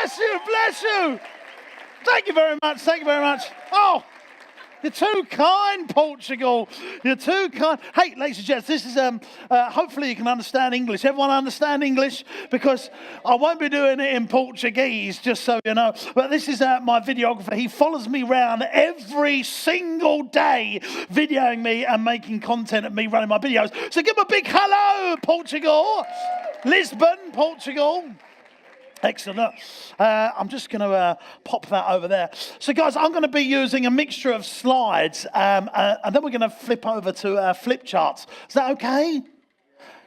bless you, bless you. Thank you very much, thank you very much. Oh, you're too kind, Portugal. You're too kind. Hey, ladies and gents, this is, hopefully you can understand English. Everyone understand English? Because I won't be doing it in Portuguese, just so you know. But this is my videographer. He follows me around every single day, videoing me and making content of me running my videos. So give him a big hello, Portugal. Lisbon, Portugal. Excellent. I'm just going to pop that over there. So, guys, I'm going to be using a mixture of slides, and then we're going to flip over to flip charts. Is that okay?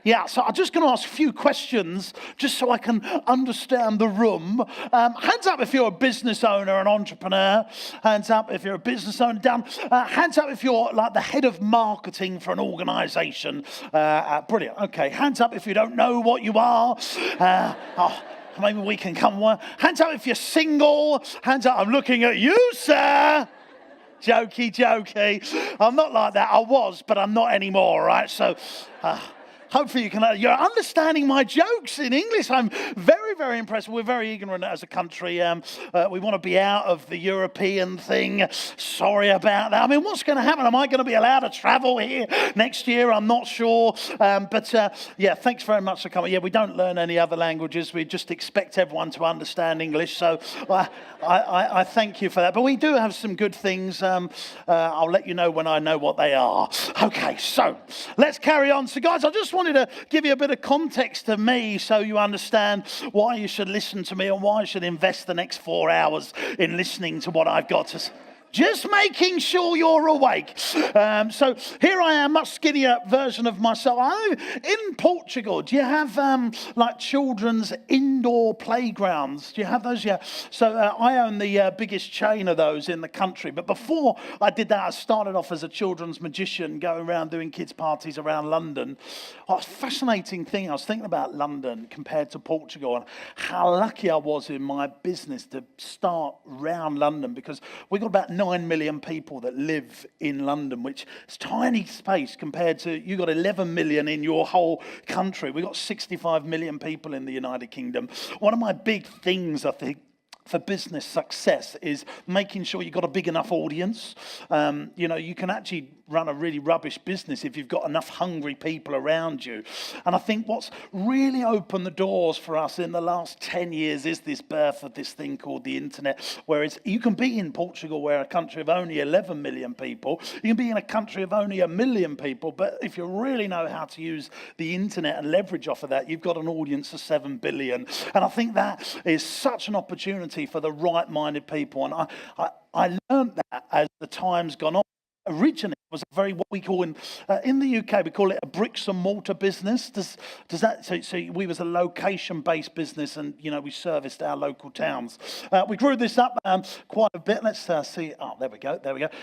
Yeah, so I'm just going to ask a few questions just so I can understand the room. Hands up if you're a business owner, an entrepreneur. Hands up if you're a business owner. Down. Hands up if you're like the head of marketing for an organisation. Brilliant. Okay, hands up if you don't know what you are. Maybe we can come one. Hands up if you're single. Hands up, I'm looking at you, sir. Jokey, jokey. I'm not like that. I was, but I'm not anymore, right? So hopefully you're understanding my jokes in English. I'm very, very impressed. We're very ignorant as a country. We want to be out of the European thing. Sorry about that. I mean, what's going to happen? Am I going to be allowed to travel here next year? I'm not sure. But yeah, thanks very much for coming. Yeah, we don't learn any other languages. We just expect everyone to understand English. So I thank you for that. But we do have some good things. I'll let you know when I know what they are. Okay, so let's carry on. So guys, I just wanted to give you a bit of context to me so you understand why you should listen to me and why you should invest the next 4 hours in listening to what I've got to say. Just making sure you're awake. So here I am, much skinnier version of myself. In Portugal, do you have like children's indoor playgrounds? Do you have those? Yeah. So I own the biggest chain of those in the country. But before I did that, I started off as a children's magician, going around doing kids' parties around London. Oh, fascinating thing. I was thinking about London compared to Portugal and how lucky I was in my business to start around London, because we got about 9 million people that live in London, which is tiny space compared to, you got 11 million in your whole country. We got 65 million people in the United Kingdom. One of my big things, I think, for business success is making sure you've got a big enough audience. You can actually run a really rubbish business if you've got enough hungry people around you. And I think what's really opened the doors for us in the last 10 years is this birth of this thing called the internet, where you can be in Portugal, where a country of only 11 million people, you can be in a country of only 1 million people, but if you really know how to use the internet and leverage off of that, you've got an audience of 7 billion. And I think that is such an opportunity for the right-minded people. And I learned that as the time's gone on. Originally, it was what we call in the UK, we call it a bricks and mortar business. Does that? So we was a location-based business, and we serviced our local towns. We grew this up quite a bit. Let's see. Oh, there we go.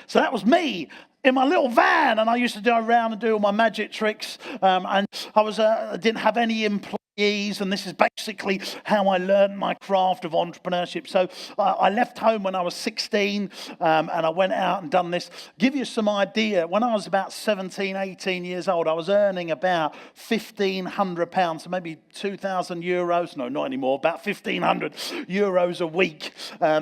So that was me in my little van, and I used to go around and do all my magic tricks. And I didn't have any employees. And this is basically how I learned my craft of entrepreneurship. So I left home when I was 16 and I went out and done this. Give you some idea, when I was about 17, 18 years old, I was earning about £1,500, so maybe 2,000 euros. No, not anymore, about 1,500 euros a week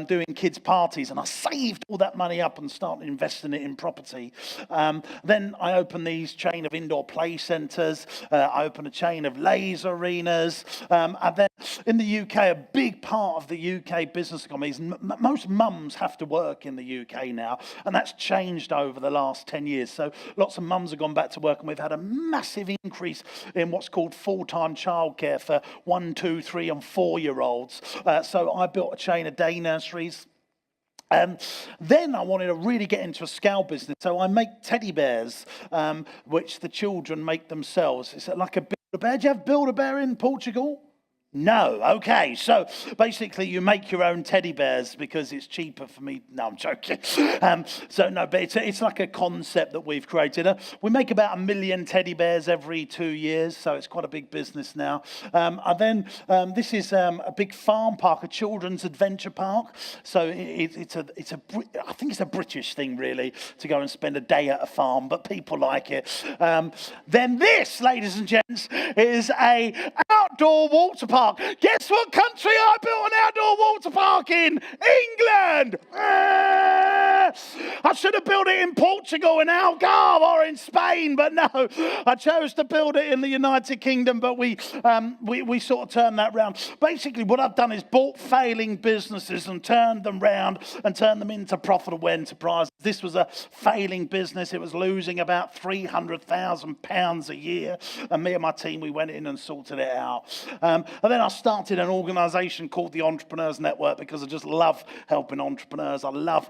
doing kids' parties. And I saved all that money up and started investing it in property. Then I opened these chain of indoor play centres. I opened a chain of laser arenas. And then in the UK, a big part of the UK business economy is most mums have to work in the UK now, and that's changed over the last 10 years. So lots of mums have gone back to work, and we've had a massive increase in what's called full-time childcare for 1, 2, 3 and 4-year-olds. So I built a chain of day nurseries. Then I wanted to really get into a scale business. So I make teddy bears, which the children make themselves. It's like a Build-A-Bear. Do you have Build-A-Bear in Portugal? No. Okay. So basically you make your own teddy bears because it's cheaper for me. No, I'm joking. But it's like a concept that we've created. We make about 1 million teddy bears every 2 years. So it's quite a big business now. And then this is a big farm park, a children's adventure park. So I think it's a British thing really to go and spend a day at a farm, but people like it. Then this, ladies and gents, is a outdoor outdoor water park. Guess what country I built an outdoor water park in? England. I should have built it in Portugal, in Algarve, or in Spain, but no, I chose to build it in the United Kingdom, but we sort of turned that round. Basically, what I've done is bought failing businesses and turned them round and turned them into profitable enterprises. This was a failing business. It was losing about £300,000 a year, and me and my team, we went in and sorted it out. And then I started an organisation called the Entrepreneurs Network because I just love helping entrepreneurs. I love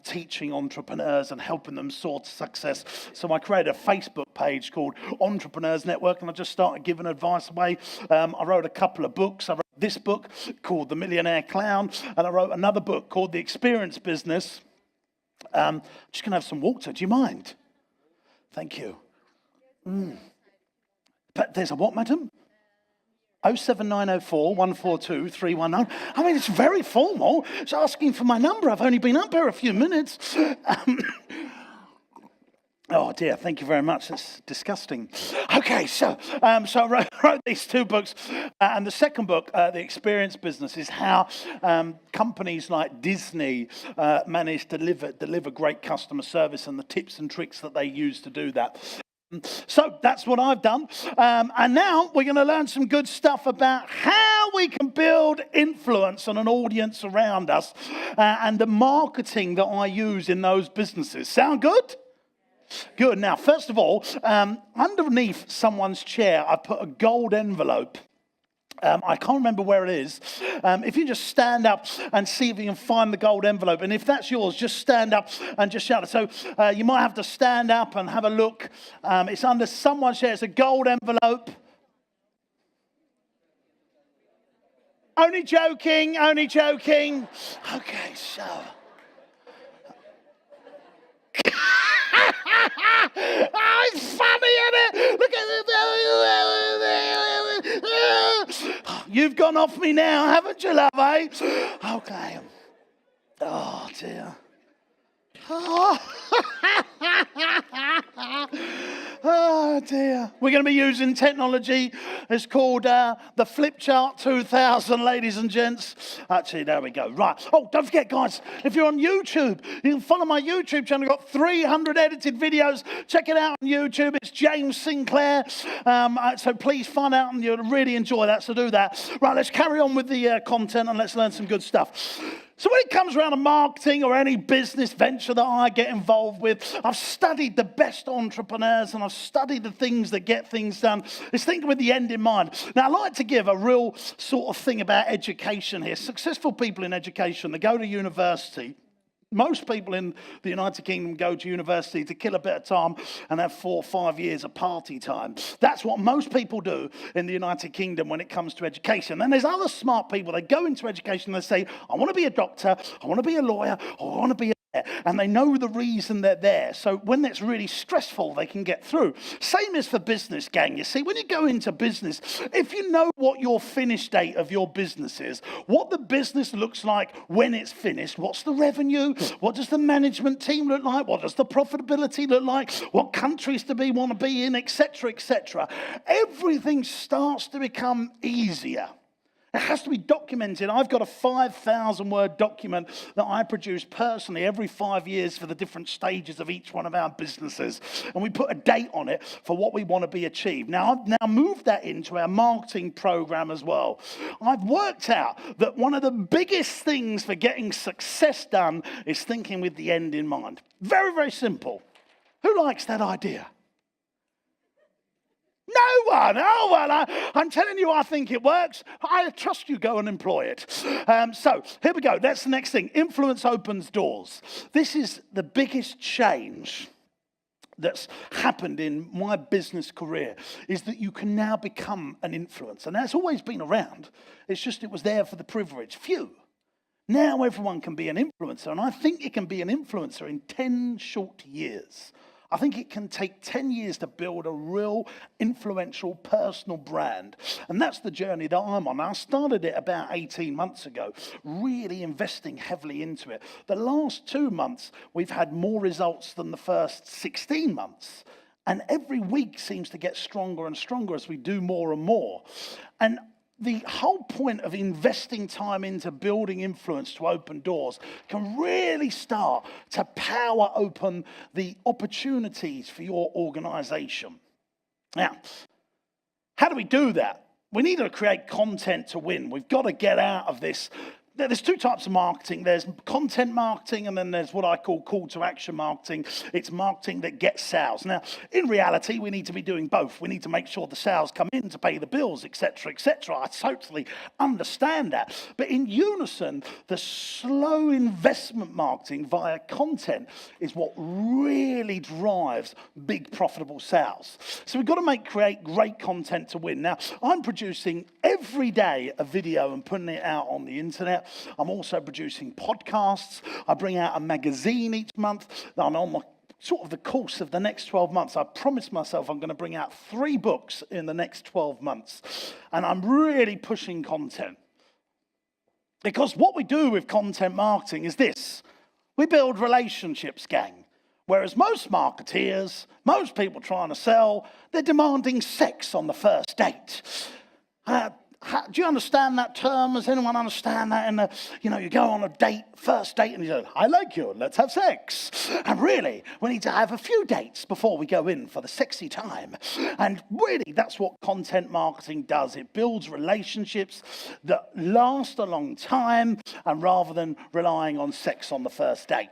teaching entrepreneurs and helping them soar to success. So I created a Facebook page called Entrepreneurs Network, and I just started giving advice away. I wrote a couple of books. I wrote this book called The Millionaire Clown, and I wrote another book called The Experience Business. I'm just going to have some water. Do you mind? Thank you. But there's a what, madam? 07904 142 319. I mean, it's very formal. It's asking for my number. I've only been up here a few minutes. Oh dear, thank you very much. That's disgusting. Okay, so I wrote these two books, and the second book, The Experience Business, is how companies like Disney manage to deliver great customer service and the tips and tricks that they use to do that. So that's what I've done, and now we're going to learn some good stuff about how we can build influence on an audience around us, and the marketing that I use in those businesses. Sound good? Good. Now, first of all, underneath someone's chair, I put a gold envelope. I can't remember where it is. If you just stand up and see if you can find the gold envelope. And if that's yours, just stand up and just shout it. So you might have to stand up and have a look. It's under someone's chair. It's a gold envelope. Only joking, only joking. Okay, so... Oh, it's funny, isn't it? Look at it. You've gone off me now, haven't you, love, eh? Okay. Oh, dear. Oh dear. We're going to be using technology. It's called the Flip Chart 2000, ladies and gents. Actually, there we go. Right. Oh, don't forget, guys, if you're on YouTube, you can follow my YouTube channel. I've got 300 edited videos. Check it out on YouTube. It's James Sinclair. So please find out, and you'll really enjoy that. So do that. Right, let's carry on with the content, and let's learn some good stuff. So when it comes around to marketing or any business venture that I get involved with, I've studied the best entrepreneurs and I've studied the things that get things done. It's thinking with the end in mind. Now, I like to give a real sort of thing about education here. Successful people in education, they go to university. Most people in the United Kingdom go to university to kill a bit of time and have 4 or 5 years of party time. That's what most people do in the United Kingdom when it comes to education. And there's other smart people. They go into education and they say, I want to be a doctor, I want to be a lawyer, or I want to be a... And they know the reason they're there. So when it's really stressful, they can get through. Same as for business, gang. You see, when you go into business, if you know what your finish date of your business is, what the business looks like when it's finished, what's the revenue, what does the management team look like, what does the profitability look like, what countries do we want to be in, etc., etc., everything starts to become easier. It has to be documented. I've got a 5,000-word document that I produce personally every 5 years for the different stages of each one of our businesses. And we put a date on it for what we want to be achieved. Now, I've now moved that into our marketing program as well. I've worked out that one of the biggest things for getting success done is thinking with the end in mind. Very, very simple. Who likes that idea? No one. Oh, well, I'm telling you, I think it works. I trust you go and employ it. So here we go. That's the next thing. Influence opens doors. This is the biggest change that's happened in my business career, is that you can now become an influencer. And that's always been around. It's just it was there for the privileged few. Now everyone can be an influencer, and I think you can be an influencer in 10 short years. I think it can take 10 years to build a real influential personal brand. And that's the journey that I'm on. I started it about 18 months ago, really investing heavily into it. The last 2 months, we've had more results than the first 16 months. And every week seems to get stronger and stronger as we do more and more. And the whole point of investing time into building influence to open doors can really start to power open the opportunities for your organization. Now, how do we do that? We need to create content to win. We've got to get out of this. There's two types of marketing. There's content marketing, and then there's what I call call to action marketing. It's marketing that gets sales. Now, in reality, we need to be doing both. We need to make sure the sales come in to pay the bills, etc., etc. I totally understand that. But in unison, the slow investment marketing via content is what really drives big profitable sales. So we've got to create great content to win. Now, I'm producing every day a video and putting it out on the internet. I'm also producing podcasts. I bring out a magazine each month. I'm on the course of the next 12 months. I promised myself I'm going to bring out 3 books in the next 12 months. And I'm really pushing content. Because what we do with content marketing is this. We build relationships, gang. Whereas most marketeers, most people trying to sell, they're demanding sex on the first date. Do you understand that term? Does anyone understand that? You go on a date, first date, and you go, I like you, let's have sex. And really, we need to have a few dates before we go in for the sexy time. And really, that's what content marketing does. It builds relationships that last a long time, and rather than relying on sex on the first date.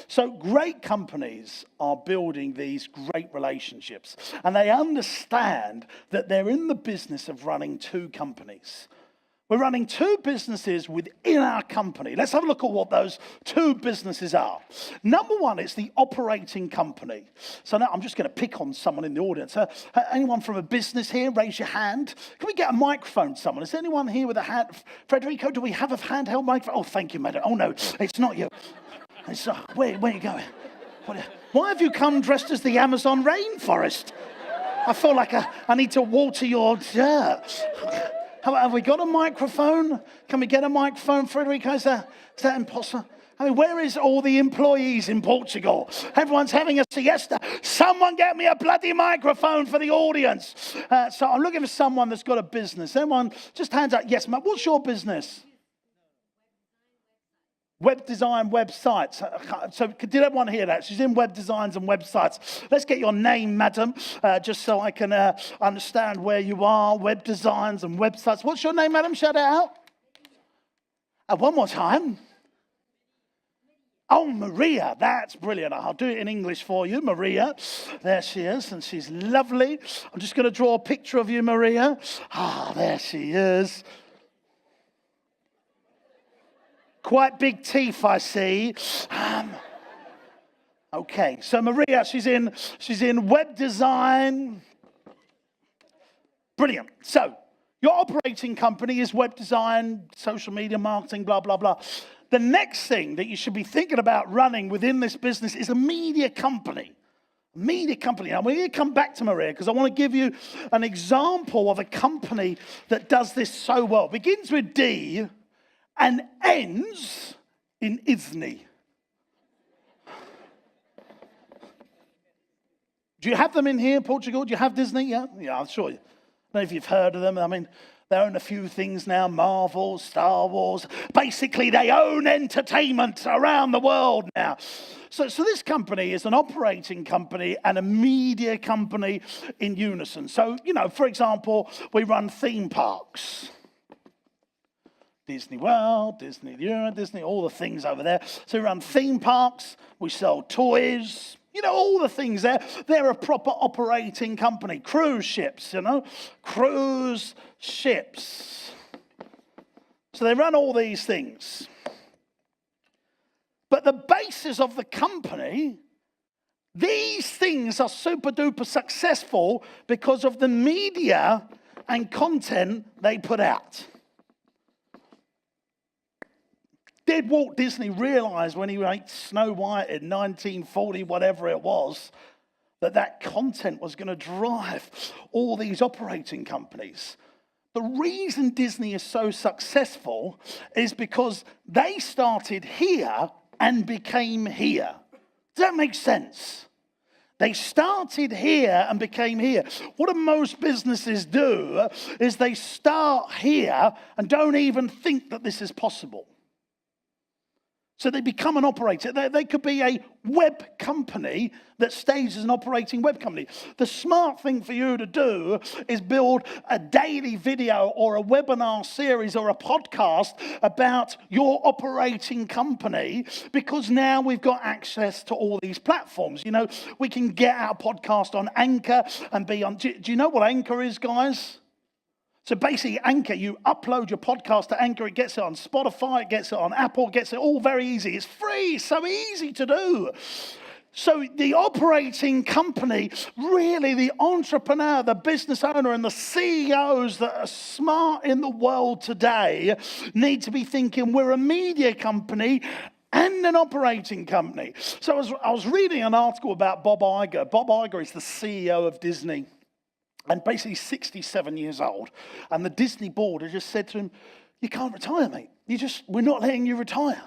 So great companies are building these great relationships, and they understand that they're in the business of running 2 companies. We're running 2 businesses within our company. Let's have a look at what those 2 businesses are. Number 1 is the operating company. So now I'm just going to pick on someone in the audience. Anyone from a business here? Raise your hand. Can we get a microphone, someone? Is there anyone here with a hand? Federico, do we have a handheld microphone? Oh, thank you, madam. Oh, no, it's not you. Where are you going? Why have you come dressed as the Amazon rainforest? I feel like I need to water your dirt. Have we got a microphone? Can we get a microphone, Federico? Is that impossible? I mean, where is all the employees in Portugal? Everyone's having a siesta. Someone get me a bloody microphone for the audience. So I'm looking for someone that's got a business. Anyone, just hands up. Yes, ma'am. What's your business? Web design websites. So did everyone hear that? She's in web designs and websites. Let's get your name, madam, just so I can understand where you are. Web designs and websites. What's your name, madam? Shout it out. One more time. Oh, Maria. That's brilliant. I'll do it in English for you, Maria. There she is, and she's lovely. I'm just going to draw a picture of you, Maria. There she is. Quite big teeth, I see. Okay, so Maria, she's in web design. Brilliant. So your operating company is web design, social media marketing, blah, blah, blah. The next thing that you should be thinking about running within this business is a media company. Media company. Now, we're going to come back to Maria because I want to give you an example of a company that does this so well. It begins with D and ends in Disney. Do you have them in here, Portugal? Do you have Disney? Yeah, I'm sure. I don't know if you've heard of them. I mean, they own a few things now, Marvel, Star Wars. Basically, they own entertainment around the world now. So this company is an operating company and a media company in unison. So, for example, we run theme parks. Disney World, Disney Europe, Disney, all the things over there. So we run theme parks, we sell toys, all the things there. They're a proper operating company. Cruise ships, cruise ships. So they run all these things. But the basis of the company, these things are super duper successful because of the media and content they put out. Did Walt Disney realize when he made Snow White in 1940, whatever it was, that content was going to drive all these operating companies? The reason Disney is so successful is because they started here and became here. Does that make sense? They started here and became here. What do most businesses do is they start here and don't even think that this is possible. So they become an operator. They could be a web company that stays as an operating web company. The smart thing for you to do is build a daily video or a webinar series or a podcast about your operating company, because now we've got access to all these platforms. You know, we can get our podcast on Anchor and be on... Do you know what Anchor is, guys? So basically, Anchor, you upload your podcast to Anchor, it gets it on Spotify, it gets it on Apple, it gets it all very easy. It's free, so easy to do. So the operating company, really the entrepreneur, the business owner, and the CEOs that are smart in the world today need to be thinking, we're a media company and an operating company. So I was reading an article about Bob Iger. Bob Iger is the CEO of Disney. And basically 67 years old. And the Disney board has just said to him, you can't retire, mate. We're not letting you retire.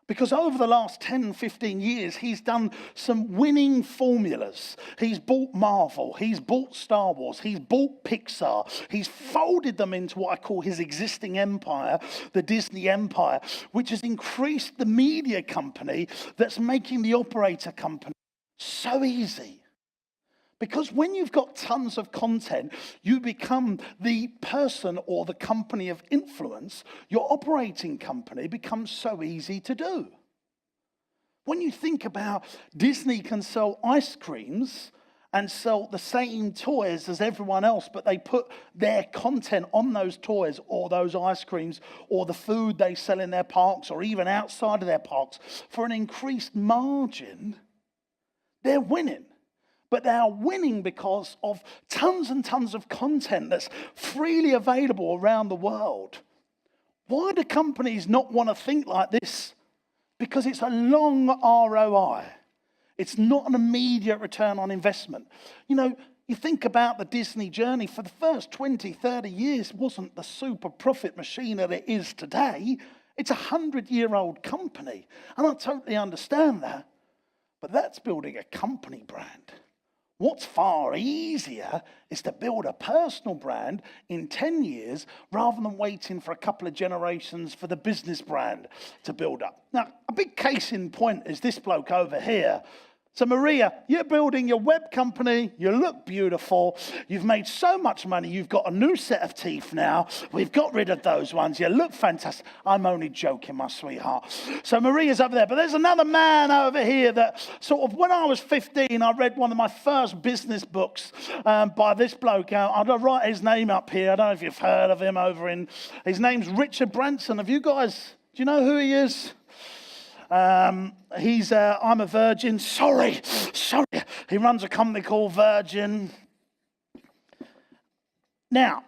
Because over the last 10, 15 years, he's done some winning formulas. He's bought Marvel, he's bought Star Wars, he's bought Pixar. He's folded them into what I call his existing empire, the Disney empire, which has increased the media company that's making the operator company so easy. Because when you've got tons of content, you become the person or the company of influence. Your operating company becomes so easy to do. When you think about Disney can sell ice creams and sell the same toys as everyone else, but they put their content on those toys or those ice creams or the food they sell in their parks or even outside of their parks for an increased margin, they're winning. But they are winning because of tons and tons of content that's freely available around the world. Why do companies not want to think like this? Because it's a long ROI. It's not an immediate return on investment. You know, you think about the Disney journey, for the first 20, 30 years, wasn't the super profit machine that it is today. It's a 100-year-old company. And I totally understand that. But that's building a company brand. What's far easier is to build a personal brand in 10 years rather than waiting for a couple of generations for the business brand to build up. Now, a big case in point is this bloke over here. So Maria, you're building your web company, you look beautiful, you've made so much money, you've got a new set of teeth now, we've got rid of those ones, you look fantastic. I'm only joking, my sweetheart. So Maria's over there, but there's another man over here that sort of, when I was 15, I read one of my first business books by this bloke. I'll write his name up here, I don't know if you've heard of him his name's Richard Branson. Have you guys, do you know who he is? He's I'm a Virgin. Sorry. He runs a company called Virgin. Now,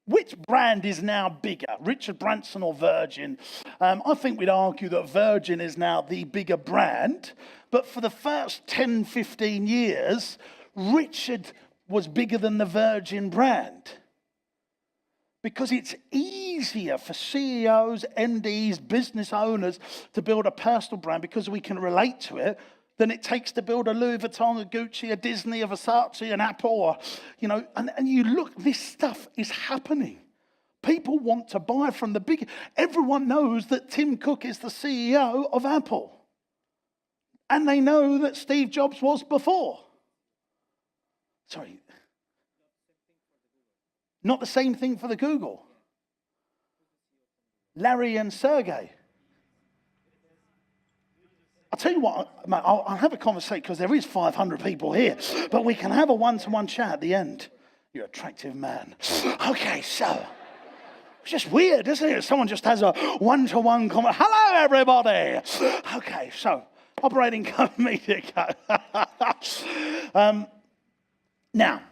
which brand is now bigger, Richard Branson or Virgin? I think we'd argue that Virgin is now the bigger brand. But for the first 10, 15 years, Richard was bigger than the Virgin brand. Because it's easier for CEOs, MDs, business owners to build a personal brand because we can relate to it than it takes to build a Louis Vuitton, a Gucci, a Disney, a Versace, an Apple, or, you know, and you look, this stuff is happening. People want to buy from the big, everyone knows that Tim Cook is the CEO of Apple. And they know that Steve Jobs was before. Sorry. Not the same thing for the Google. Larry and Sergey. I'll tell you what, I'll have a conversation because there is 500 people here, but we can have a one-to-one chat at the end. You're an attractive man. Okay, so it's just weird, isn't it? Someone just has a one-to-one comment. Hello, everybody. Okay, so operating media. Now,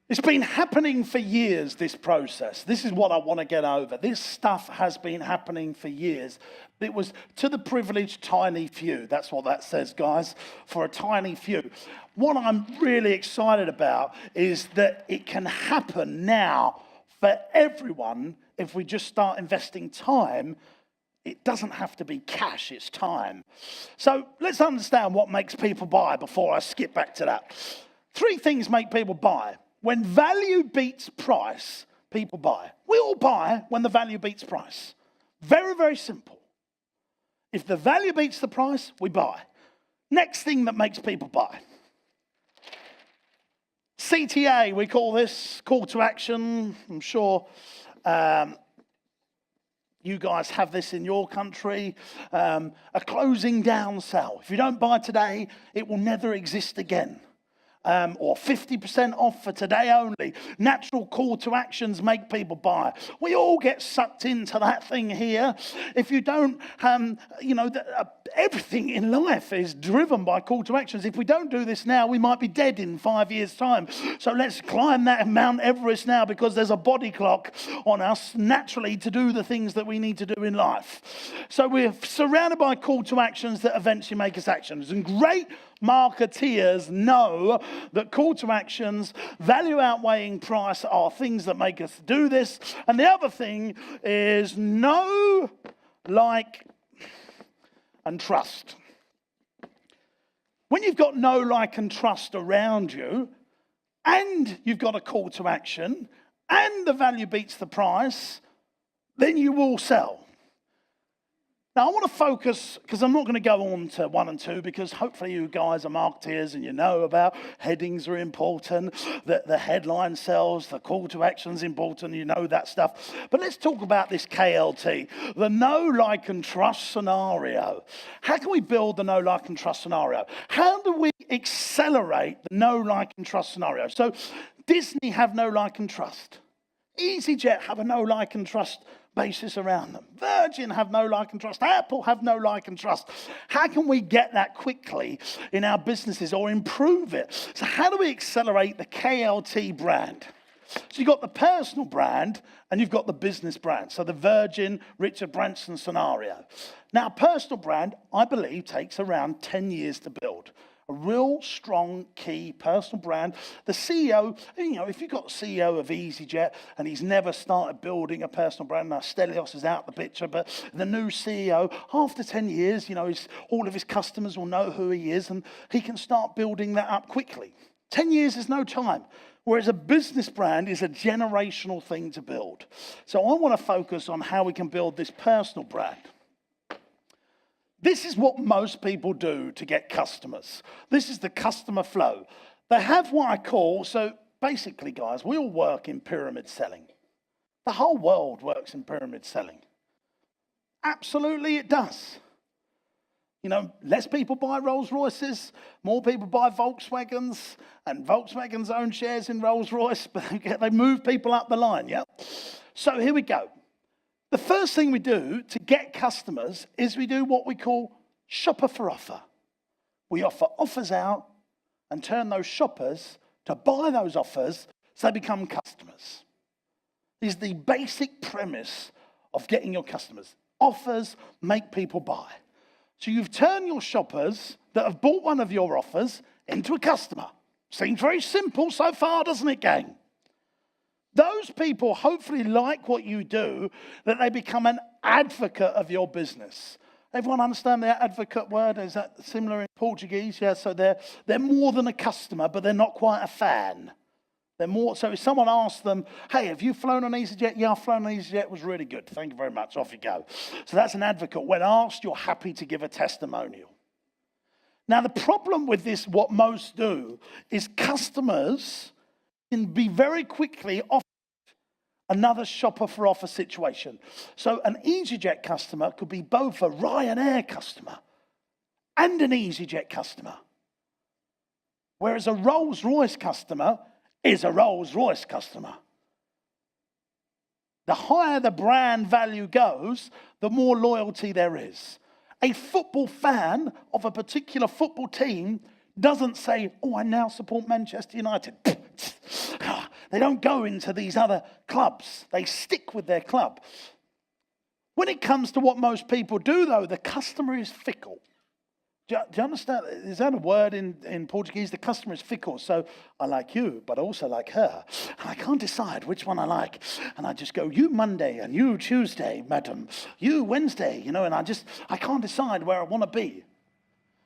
it's been happening for years, this process. This is what I want to get over. This stuff has been happening for years. It was to the privileged tiny few. That's what that says, guys, for a tiny few. What I'm really excited about is that it can happen now for everyone if we just start investing time It doesn't have to be cash, it's time. So let's understand what makes people buy before I skip back to that. 3 things make people buy. When value beats price, people buy. We all buy when the value beats price. Very, very simple. If the value beats the price, we buy. Next thing that makes people buy. CTA, we call this, call to action. I'm sure you guys have this in your country. A closing down sale. If you don't buy today, it will never exist again. Or 50% off for today only. Natural call to actions make people buy. We all get sucked into that thing here. If you don't, everything in life is driven by call to actions. If we don't do this now, we might be dead in 5 years' time. So let's climb that Mount Everest now, because there's a body clock on us naturally to do the things that we need to do in life. So we're surrounded by call to actions that eventually make us actions. And great marketeers know that call to actions, value outweighing price, are things that make us do this. And the other thing is know, like, and trust. When you've got know, like, and trust around you, and you've got a call to action, and the value beats the price, then you will sell. Now, I want to focus, because I'm not going to go on to 1 and 2, because hopefully you guys are marketeers and you know about headings are important, the headline sells, the call to action is important, you know that stuff. But let's talk about this KLT, the know, like, and trust scenario. How can we build the know, like, and trust scenario? How do we accelerate the know, like, and trust scenario? So Disney have know, like, and trust. EasyJet have a know, like, and trust basis around them. Virgin have know, like, and trust. Apple have know, like, and trust. How can we get that quickly in our businesses or improve it? So how do we accelerate the KLT brand? So you've got the personal brand and you've got the business brand. So the Virgin, Richard Branson scenario. Now, personal brand, I believe, takes around 10 years to build. A real strong, key personal brand. The CEO, if you've got the CEO of EasyJet and he's never started building a personal brand, now Stelios is out the picture, but the new CEO, after 10 years, all of his customers will know who he is and he can start building that up quickly. 10 years is no time. Whereas a business brand is a generational thing to build. So I want to focus on how we can build this personal brand. This is what most people do to get customers. This is the customer flow. They have what I call, so basically, guys, we all work in pyramid selling. The whole world works in pyramid selling. Absolutely, it does. Less people buy Rolls Royces, more people buy Volkswagens, and Volkswagens own shares in Rolls Royce, but they move people up the line, yeah? So here we go. The first thing we do to get customers is we do what we call shopper for offer. We offer offers out and turn those shoppers to buy those offers so they become customers. This is the basic premise of getting your customers. Offers make people buy. So you've turned your shoppers that have bought one of your offers into a customer. Seems very simple so far, doesn't it, gang? Those people hopefully like what you do, that they become an advocate of your business. Everyone understand the advocate word? Is that similar in Portuguese? Yeah, so they're more than a customer, but they're not quite a fan. They're more, so if someone asks them, hey, have you flown on EasyJet? Yeah, I've flown on EasyJet, it was really good. Thank you very much, off you go. So that's an advocate. When asked, you're happy to give a testimonial. Now, the problem with this, what most do, is customers can be very quickly offered another shopper for offer situation. So an EasyJet customer could be both a Ryanair customer and an EasyJet customer. Whereas a Rolls-Royce customer is a Rolls-Royce customer. The higher the brand value goes, the more loyalty there is. A football fan of a particular football team doesn't say, oh, I now support Manchester United. They don't go into these other clubs. They stick with their club. When it comes to what most people do, though, the customer is fickle. Do you understand? Is that a word in Portuguese? The customer is fickle. So I like you, but I also like her. And I can't decide which one I like. And I just go, you Monday and you Tuesday, madam. You Wednesday, and I can't decide where I want to be.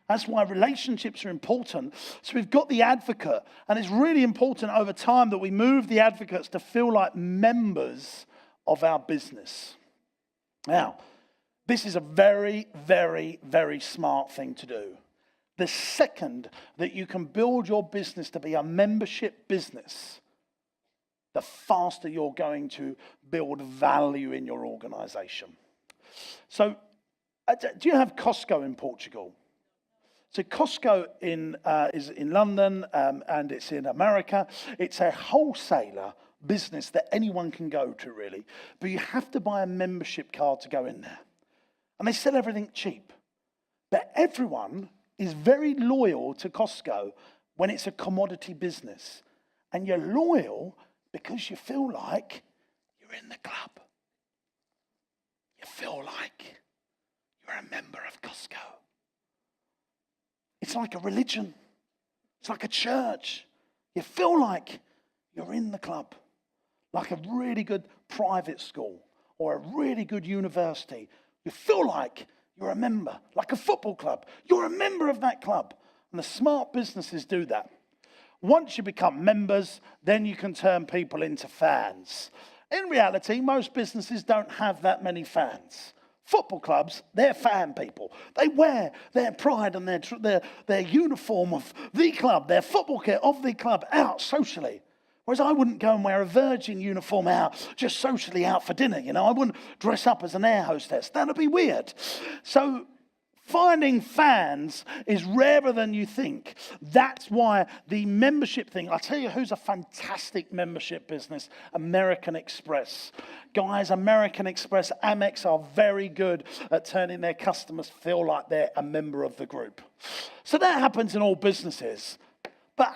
That's why relationships are important. So we've got the advocate. And it's really important over time that we move the advocates to feel like members of our business. Now, this is a very, very, very smart thing to do. The second that you can build your business to be a membership business, the faster you're going to build value in your organization. So, do you have Costco in Portugal? So Costco is in London and it's in America. It's a wholesaler business that anyone can go to, really. But you have to buy a membership card to go in there. And they sell everything cheap. But everyone is very loyal to Costco when it's a commodity business. And you're loyal because you feel like you're in the club. You feel like you're a member of Costco. It's like a religion. It's like a church. You feel like you're in the club. Like a really good private school or a really good university. You feel like you're a member, like a football club. You're a member of that club. And the smart businesses do that. Once you become members, then you can turn people into fans. In reality, most businesses don't have that many fans. Football clubs, they're fan people. They wear their pride and their uniform of the club, their football kit of the club out socially. Whereas I wouldn't go and wear a Virgin uniform out, just socially out for dinner, I wouldn't dress up as an air hostess. That'd be weird. So finding fans is rarer than you think. That's why the membership thing, I'll tell you who's a fantastic membership business, American Express. Guys, American Express, Amex are very good at turning their customers feel like they're a member of the group. So that happens in all businesses. But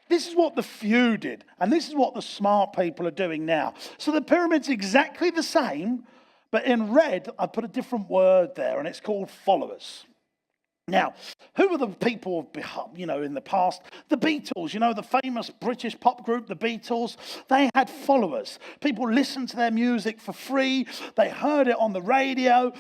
this is what the few did, and this is what the smart people are doing now. So the pyramid's exactly the same, but in red, I put a different word there, and it's called followers. Now, who were the people, in the past? The Beatles, the famous British pop group, the Beatles. They had followers. People listened to their music for free. They heard it on the radio.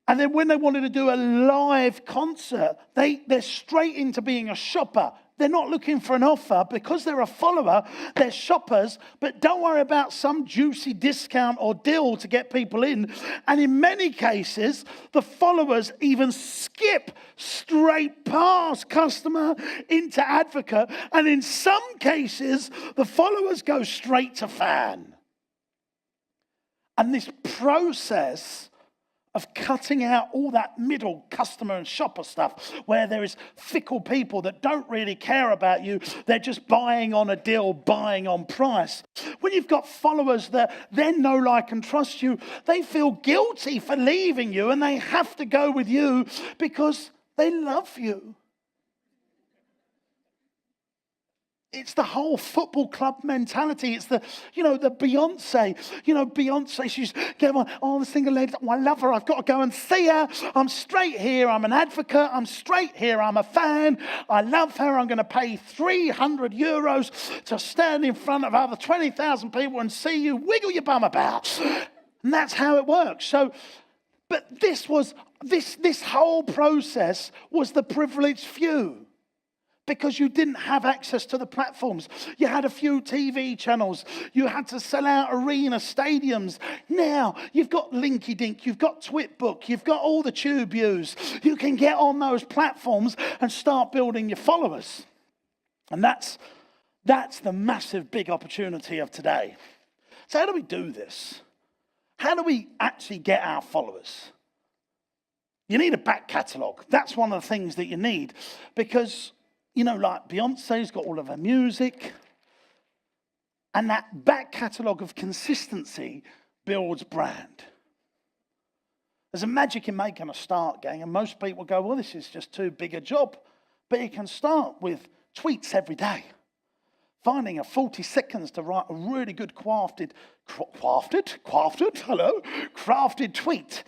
And then when they wanted to do a live concert, they're straight into being a shopper. They're not looking for an offer because they're a follower. They're shoppers, but don't worry about some juicy discount or deal to get people in. And in many cases, the followers even skip straight past customer into advocate. And in some cases, the followers go straight to fan. And this process of cutting out all that middle customer and shopper stuff where there is fickle people that don't really care about you. They're just buying on a deal, buying on price. When you've got followers that then know, like, and trust you, they feel guilty for leaving you and they have to go with you because they love you. It's the whole football club mentality. It's the Beyonce. Beyonce, she's going on, the single lady. Oh, I love her. I've got to go and see her. I'm straight here. I'm an advocate. I'm straight here. I'm a fan. I love her. I'm going to pay 300 euros to stand in front of other 20,000 people and see you wiggle your bum about. And that's how it works. So, but this whole process was the privileged few. Because you didn't have access to the platforms. You had a few TV channels. You had to sell out arena stadiums. Now, you've got Linky Dink, you've got Twitbook, you've got all the tube views. You can get on those platforms and start building your followers. And that's the massive big opportunity of today. So how do we do this? How do we actually get our followers? You need a back catalogue. That's one of the things that you need. Because like Beyonce's got all of her music. And that back catalogue of consistency builds brand. There's a magic in making a start, gang. And most people go, well, this is just too big a job. But you can start with tweets every day. Finding 40 seconds to write a really good crafted tweet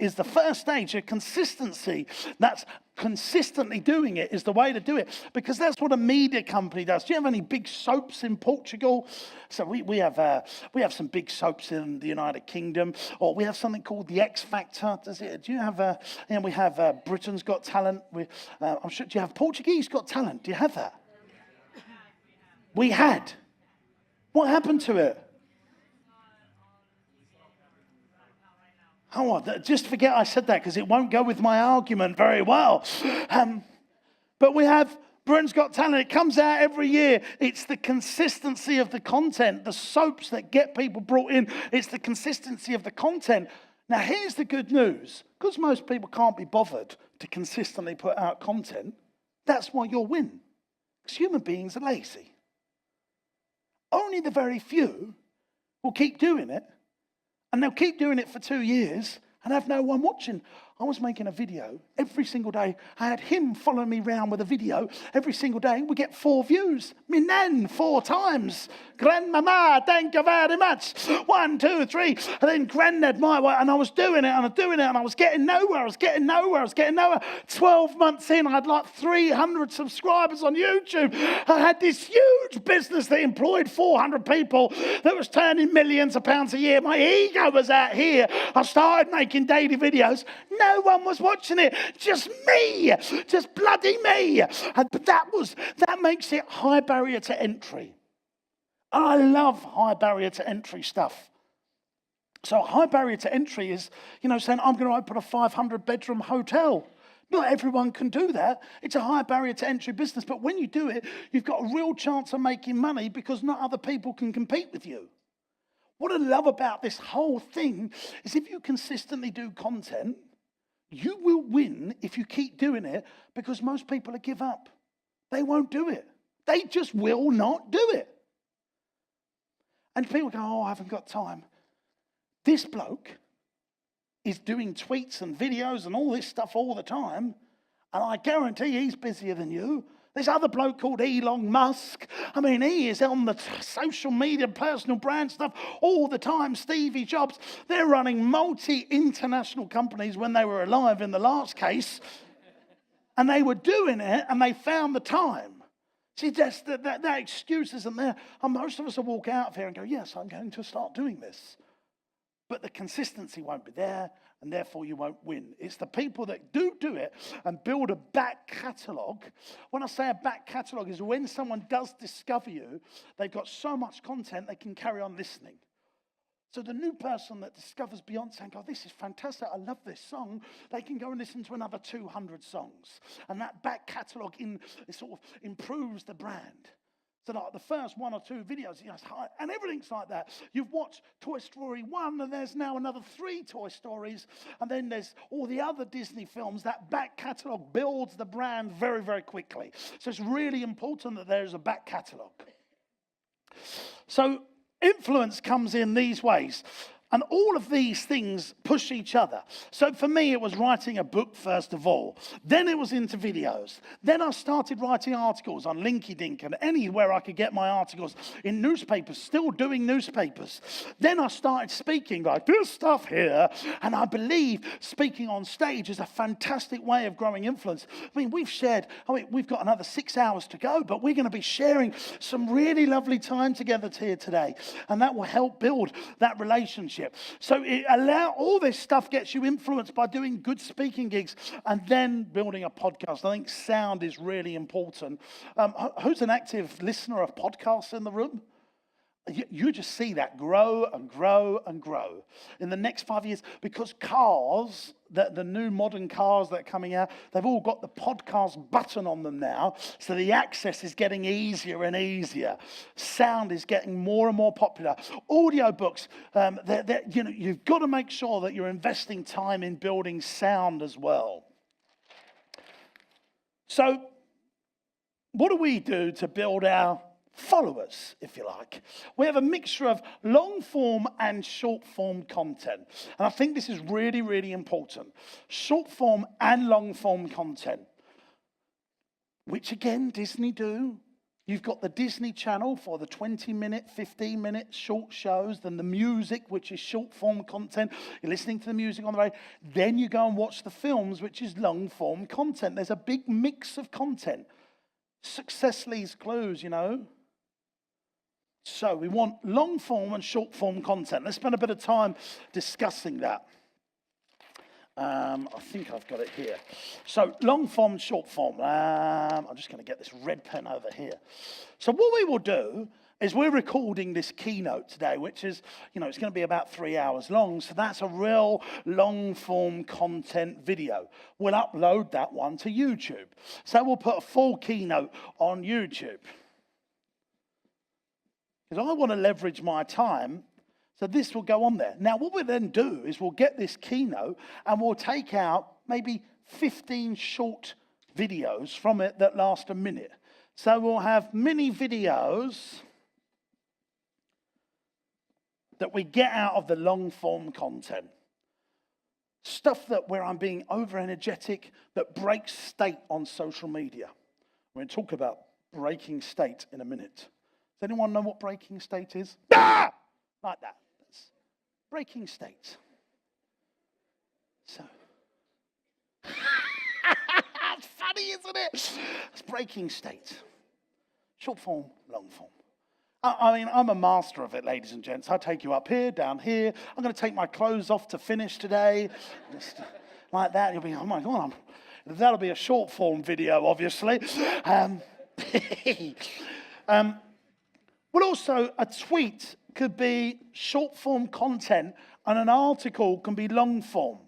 is the first stage of consistency. That's consistently doing it is the way to do it, because that's what a media company does. Do you have any big soaps in Portugal? So we have some big soaps in the United Kingdom, or we have something called the X Factor. Do you have we have Britain's Got Talent. I'm sure. Do you have Portuguese Got Talent? Do you have that? We had. What happened to it? Oh, just forget I said that, because it won't go with my argument very well. But we have Britain's Got Talent. It comes out every year. It's the consistency of the content, the soaps that get people brought in. It's the consistency of the content. Now, here's the good news. Because most people can't be bothered to consistently put out content, that's why you'll win. Because human beings are lazy. Only the very few will keep doing it. And they'll keep doing it for 2 years and have no one watching. I was making a video every single day. I had him following me around with a video every single day. We get 4 views. Me nan 4 times. Grandmama, thank you very much. 1, 2, 3. And then granddad, my way. And I was doing it and I was getting nowhere. 12 months in, I had like 300 subscribers on YouTube. I had this huge business that employed 400 people that was turning millions of pounds a year. My ego was out here. I started making daily videos. No one was watching it. Just me. Just bloody me. But that makes it high barrier to entry. I love high barrier to entry stuff. So high barrier to entry is, saying I'm going to open a 500-bedroom hotel. Not everyone can do that. It's a high barrier to entry business. But when you do it, you've got a real chance of making money, because not other people can compete with you. What I love about this whole thing is if you consistently do content, you will win if you keep doing it, because most people will give up. They won't do it. They just will not do it. And people go, oh, I haven't got time. This bloke is doing tweets and videos and all this stuff all the time, and I guarantee he's busier than you. This other bloke called Elon Musk, he is on the social media, personal brand stuff all the time. Stevie Jobs, they're running multi-international companies when they were alive in the last case, and they were doing it and they found the time. See, that excuse isn't there. And most of us will walk out of here and go, yes, I'm going to start doing this. But the consistency won't be there, and therefore you won't win. It's the people that do it and build a back catalogue. When I say a back catalogue, is when someone does discover you, they've got so much content they can carry on listening. So the new person that discovers Beyonce and goes, this is fantastic, I love this song, they can go and listen to another 200 songs. And that back catalogue sort of improves the brand. So like the first 1 or 2 videos, and everything's like that. You've watched Toy Story 1, and there's now another 3 Toy Stories, and then there's all the other Disney films. That back catalogue builds the brand very, very quickly. So it's really important that there's a back catalogue. So influence comes in these ways. And all of these things push each other. So for me, it was writing a book first of all. Then it was into videos. Then I started writing articles on LinkedIn and anywhere I could get my articles. In newspapers, still doing newspapers. Then I started speaking like this stuff here. And I believe speaking on stage is a fantastic way of growing influence. We've got another 6 hours to go, but we're going to be sharing some really lovely time together here today. And that will help build that relationship. So all this stuff gets you influenced by doing good speaking gigs and then building a podcast. I think sound is really important. Who's an active listener of podcasts in the room? You just see that grow and grow and grow in the next 5 years, because cars, the new modern cars that are coming out, they've all got the podcast button on them now, so the access is getting easier and easier. Sound is getting more and more popular. Audiobooks, you've got to make sure that you're investing time in building sound as well. So, what do we do to build our followers, if you like? We have a mixture of long form and short form content. And I think this is really, really important. Short form and long form content, which again, Disney do. You've got the Disney Channel for the 20-minute, 15-minute short shows, then the music, which is short-form content. You're listening to the music on the radio. Then you go and watch the films, which is long-form content. There's a big mix of content. Success leaves clues, you know. So we want long-form and short-form content. Let's spend a bit of time discussing that. I think I've got it here. So long form, short form. I'm just going to get this red pen over here. So what we will do is we're recording this keynote today, which is, it's going to be about 3 hours long. So that's a real long form content video. We'll upload that one to YouTube. So we'll put a full keynote on YouTube. Because I want to leverage my time. So this will go on there. Now, what we'll then do is we'll get this keynote and we'll take out maybe 15 short videos from it that last a minute. So we'll have mini videos that we get out of the long form content. Stuff where I'm being over energetic, that breaks state on social media. We're going to talk about breaking state in a minute. Does anyone know what breaking state is? Ah! Like that. Breaking state. So, it's funny, isn't it? It's breaking state. Short form, long form. I mean, I'm a master of it, ladies and gents. I take you up here, down here. I'm going to take my clothes off to finish today. Just like that. You'll be, oh my God, that'll be a short form video, obviously. Well, also, a tweet could be short form content and an article can be long form.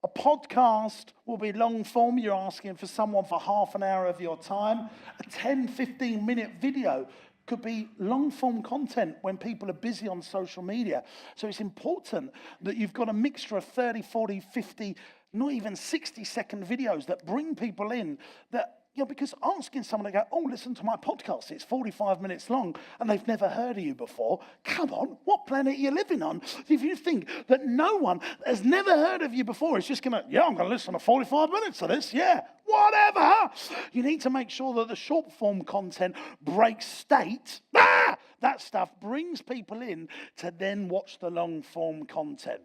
A podcast will be long form. You're asking for someone for half an hour of your time. A 10, 15-minute video could be long form content when people are busy on social media. So it's important that you've got a mixture of 30, 40, 50, not even 60-second videos that bring people in that, because asking someone to go, oh, listen to my podcast, it's 45 minutes long, and they've never heard of you before. Come on, what planet are you living on? If you think that no one has never heard of you before, it's just going to, I'm going to listen to 45 minutes of this, whatever. You need to make sure that the short form content breaks state. That stuff brings people in to then watch the long form content.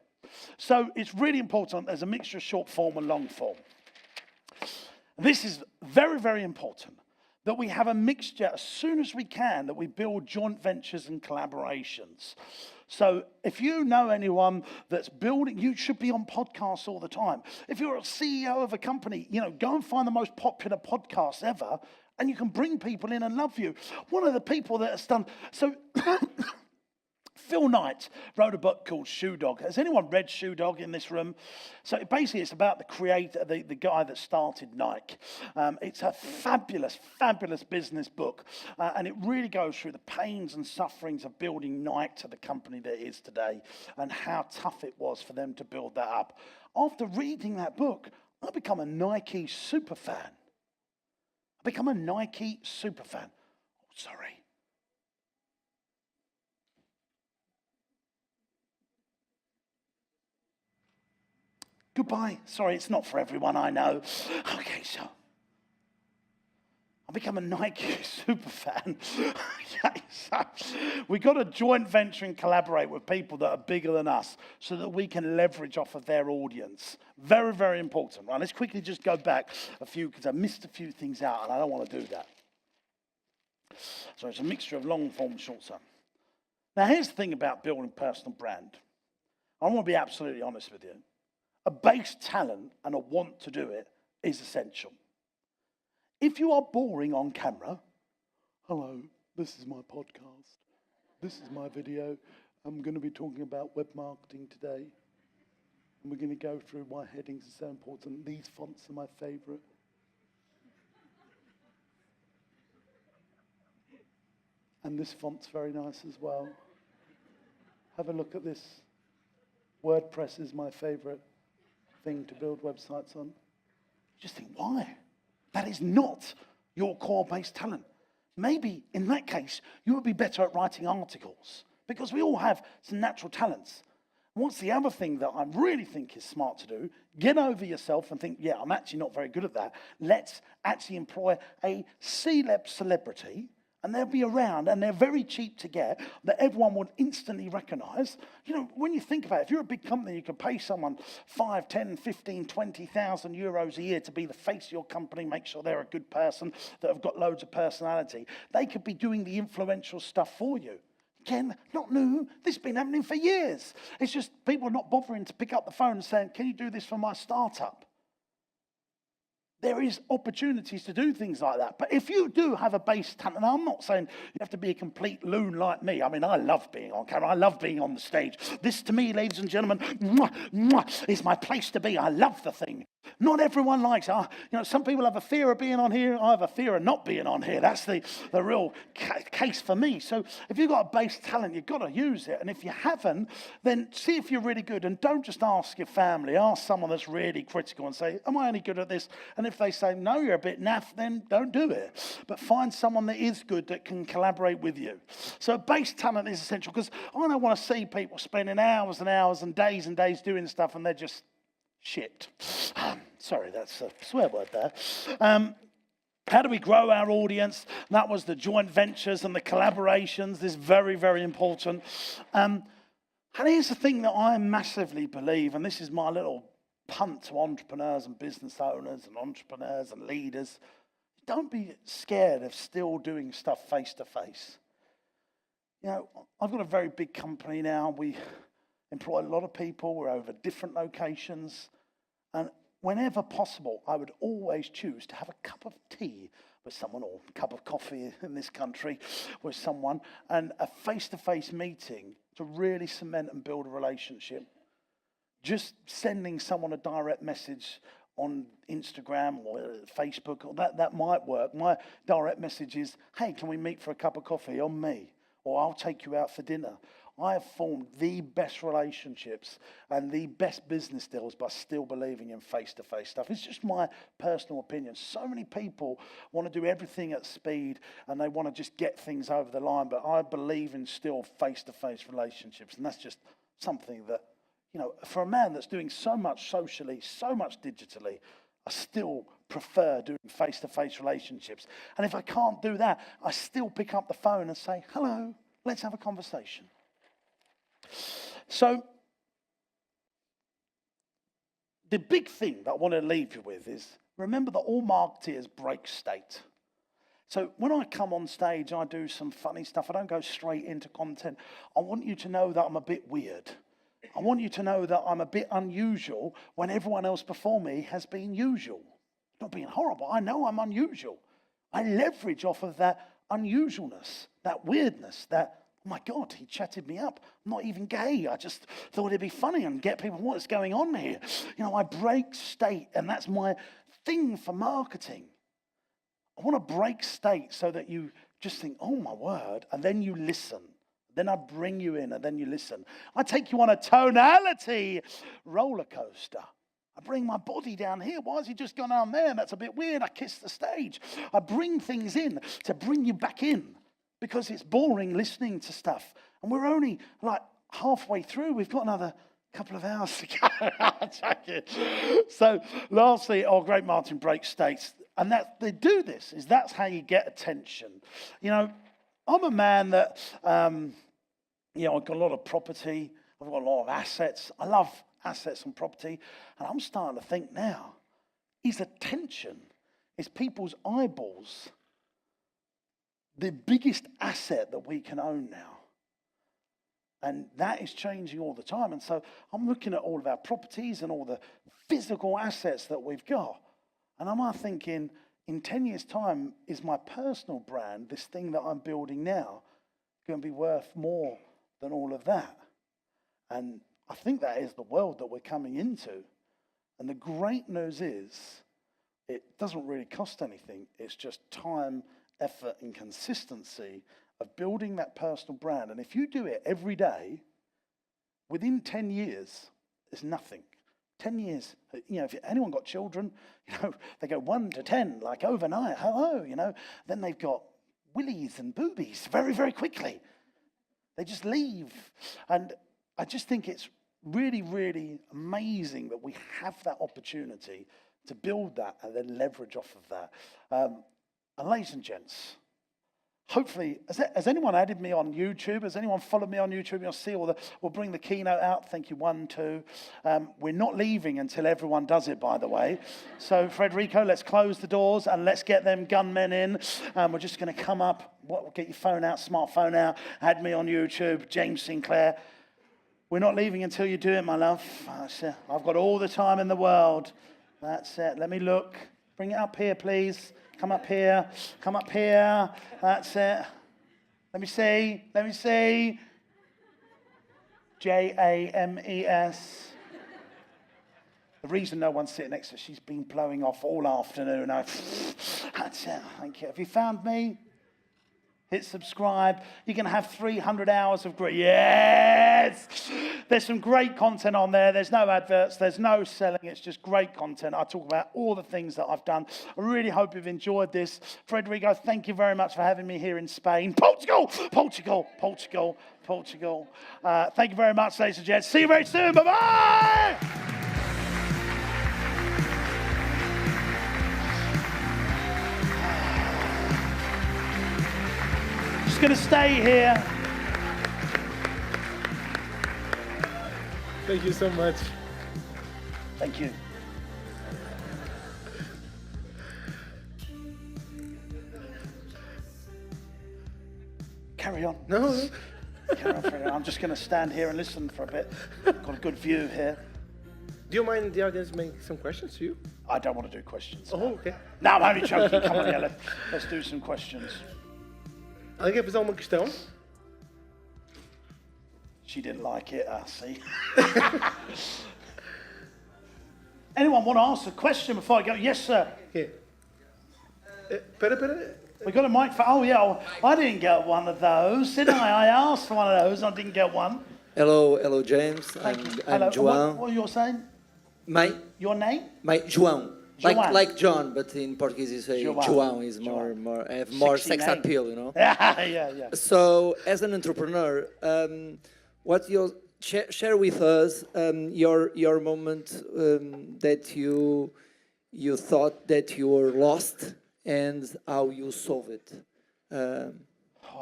So it's really important there's a mixture of short form and long form. This is very, very important, that we have a mixture as soon as we can, that we build joint ventures and collaborations. So if you know anyone that's building, you should be on podcasts all the time. If you're a CEO of a company, go and find the most popular podcast ever, and you can bring people in and love you. One of the people that has done, so Phil Knight wrote a book called Shoe Dog. Has anyone read Shoe Dog in this room? So basically it's about the creator, the guy that started Nike. It's a fabulous, fabulous business book. And it really goes through the pains and sufferings of building Nike to the company that it is today and how tough it was for them to build that up. After reading that book, I become a Nike super fan. I become a Nike super fan. Oh, sorry. Goodbye. Sorry, it's not for everyone, I know. Okay, so I become a Nike super fan. Okay, so we got to joint venture and collaborate with people that are bigger than us so that we can leverage off of their audience. Very, very important. Right, let's quickly just go back a few because I missed a few things out and I don't want to do that. So it's a mixture of long form, short form. Now, here's the thing about building personal brand. I want to be absolutely honest with you. A base talent and a want to do it is essential. If you are boring on camera, hello, this is my podcast. This is my video. I'm going to be talking about web marketing today. And we're going to go through why headings are so important. These fonts are my favorite. And this font's very nice as well. Have a look at this. WordPress is my favorite thing to build websites on. Just think, why? That is not your core-based talent. Maybe, in that case, you would be better at writing articles because we all have some natural talents. What's the other thing that I really think is smart to do? Get over yourself and think, yeah, I'm actually not very good at that. Let's actually employ a C-level celebrity, and they'll be around, and they're very cheap to get, that everyone would instantly recognize. You know, when you think about it, if you're a big company, you can pay someone 5, 10, 15, 20,000 euros a year to be the face of your company, make sure they're a good person, that have got loads of personality. They could be doing the influential stuff for you. Again, not new. This has been happening for years. It's just people are not bothering to pick up the phone and saying, can you do this for my startup? There is opportunities to do things like that. But if you do have a base talent, and I'm not saying you have to be a complete loon like me. I mean, I love being on camera. I love being on the stage. This, to me, ladies and gentlemen, is my place to be. I love the thing. Not everyone likes it. You know, some people have a fear of being on here. I have a fear of not being on here. That's the real case for me. So if you've got a base talent, you've got to use it. And if you haven't, then see if you're really good. And don't just ask your family. Ask someone that's really critical and say, am I any good at this? And if they say, no, you're a bit naff, then don't do it. But find someone that is good that can collaborate with you. So base talent is essential, because I don't want to see people spending hours and hours and days doing stuff and they're just shit. Sorry, that's a swear word there. How do we grow our audience? That was the joint ventures and the collaborations. This is very, very important. And here's the thing that I massively believe, and this is my little punt to entrepreneurs and business owners and entrepreneurs and leaders. Don't be scared of still doing stuff face to face. You know, I've got a very big company now. We employ a lot of people. We're over different locations. And whenever possible, I would always choose to have a cup of tea with someone, or a cup of coffee in this country with someone, and a face-to-face meeting to really cement and build a relationship. Just sending someone a direct message on Instagram or Facebook, or that might work. My direct message is, hey, can we meet for a cup of coffee on me? Or I'll take you out for dinner. I have formed the best relationships and the best business deals by still believing in face-to-face stuff. It's just my personal opinion. So many people want to do everything at speed and they want to just get things over the line, but I believe in still face-to-face relationships, and that's just something that, you know, for a man that's doing so much socially, so much digitally, I still prefer doing face-to-face relationships. And if I can't do that, I still pick up the phone and say, hello, let's have a conversation. So the big thing that I want to leave you with is, remember that all marketeers break state. So when I come on stage, I do some funny stuff. I don't go straight into content. I want you to know that I'm a bit weird. I want you to know that I'm a bit unusual when everyone else before me has been usual. Not being horrible. I know I'm unusual. I leverage off of that unusualness, that weirdness, that, oh my God, he chatted me up. I'm not even gay. I just thought it'd be funny and get people, what's going on here? You know, I break state, and that's my thing for marketing. I want to break state so that you just think, oh my word, and then you listen. Then I bring you in, and then you listen. I take you on a tonality roller coaster. I bring my body down here. Why has he just gone down there? That's a bit weird. I kiss the stage. I bring things in to bring you back in, because it's boring listening to stuff. And we're only like halfway through. We've got another couple of hours to go. So lastly, great Martin breaks states. And that they do this, is that's how you get attention. You know, I'm a man that, you know, I've got a lot of property. I've got a lot of assets. I love assets and property. And I'm starting to think now, is attention, is people's eyeballs the biggest asset that we can own now? And that is changing all the time. And so I'm looking at all of our properties and all the physical assets that we've got. And I'm thinking, in 10 years' time, is my personal brand, this thing that I'm building now, going to be worth more than all of that? And I think that is the world that we're coming into. And the great news is, it doesn't really cost anything. It's just time, effort, and consistency of building that personal brand. And if you do it every day, within 10 years, it's nothing. 10 years, you know, if anyone got children, you know, they go 1 to 10, like overnight, hello, you know. Then they've got willies and boobies very, very quickly. They just leave. And I just think it's really, really amazing that we have that opportunity to build that and then leverage off of that. And ladies and gents, hopefully, has anyone added me on YouTube? Has anyone followed me on YouTube? You'll see we'll bring the keynote out. Thank you, 1, 2. We're not leaving until everyone does it, by the way. So, Federico, let's close the doors and let's get them gunmen in. We're just going to come up, get your phone out, smartphone out, add me on YouTube, James Sinclair. We're not leaving until you do it, my love. I've got all the time in the world. That's it. Let me look. Bring it up here, please. Come up here. Come up here. That's it. Let me see. James. The reason no one's sitting next to her, she's been blowing off all afternoon. That's it. Thank you. Have you found me? Hit subscribe. You're going to have 300 hours of great. Yes! There's some great content on there. There's no adverts. There's no selling. It's just great content. I talk about all the things that I've done. I really hope you've enjoyed this. Federico, thank you very much for having me here in Spain. Portugal. Thank you very much, ladies and gents. See you very soon. Bye-bye! Going to stay here. Thank you so much. Thank you. Carry on. No. Carry on. I'm just going to stand here and listen for a bit. Got a good view here. Do you mind the audience making some questions to you? I don't want to do questions. Oh, okay. No, I'm only joking. Come on, yeah, let's do some questions. Alguém quer fazer uma questão? She didn't like it, see. Anyone want to ask a question before I go? Yes, sir. Okay. Espera. We got a mic for. Oh, yeah. I didn't get one of those, did I? I asked for one of those. I didn't get one. Hello, James. Hello. I'm João. What are you saying? Your name? João. João. Like John, but in Portuguese you say João is more have more sex name. appeal, you know. Yeah. So, as an entrepreneur, what you share with us your moment that you thought that you were lost and how you solve it. It